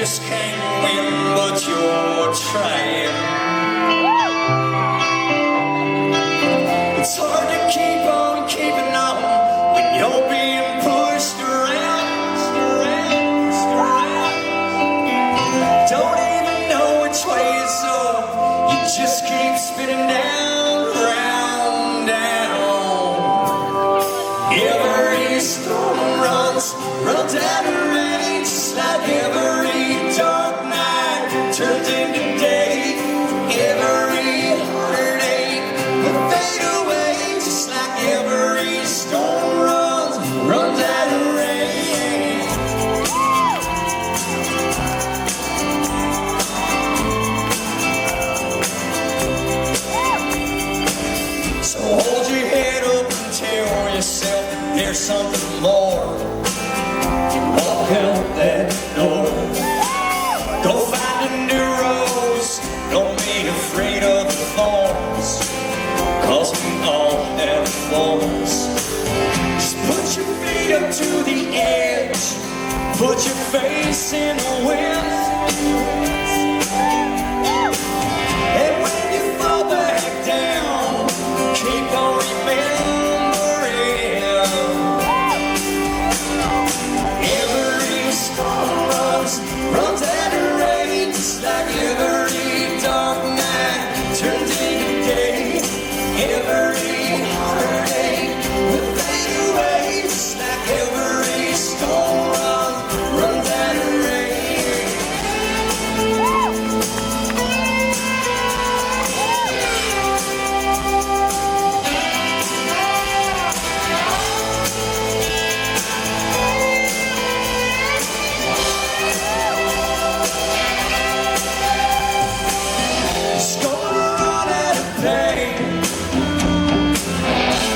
just can't win, but you're trying. It's hard to keep on keeping on when you're being pushed around. Don't even know which way is up. You just keep spinning down, round, down. Every storm runs down the rain, just like every dark night turns into day. Every heartache will fade away, just like every storm runs out of rain. So hold your head up and tell yourself there's something more. Walk out that door. Go find a new rose. Don't be afraid of the thorns, 'cause we all have thorns. Just put your feet up to the edge. Put your face in the wind. And when you fall back down, keep on remembering. Every storm runs out of rain, just like every dark night turns into day. Every heartache will fade away, just like every storm runs out of rain. It's gonna run out of pain.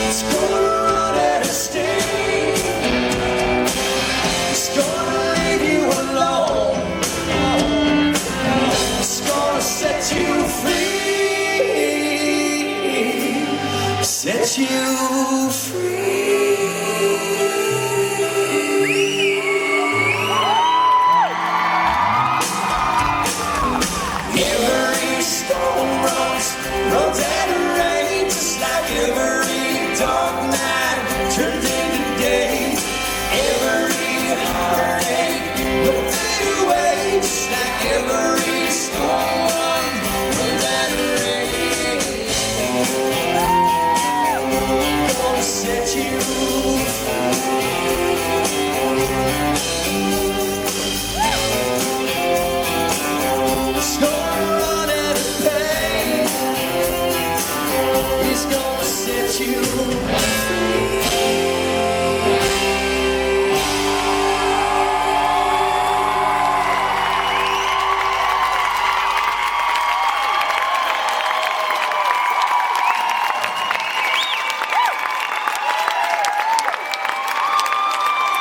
It's gonna run out of steam. It's gonna leave you alone. It's gonna set you free. Set you free. Every storm runs out of rain, just like every dark night turns into day. Every heartache will fade away, just like every storm runs out of rain. Gonna set you free. It's gonna run out of pain. He's gonna set you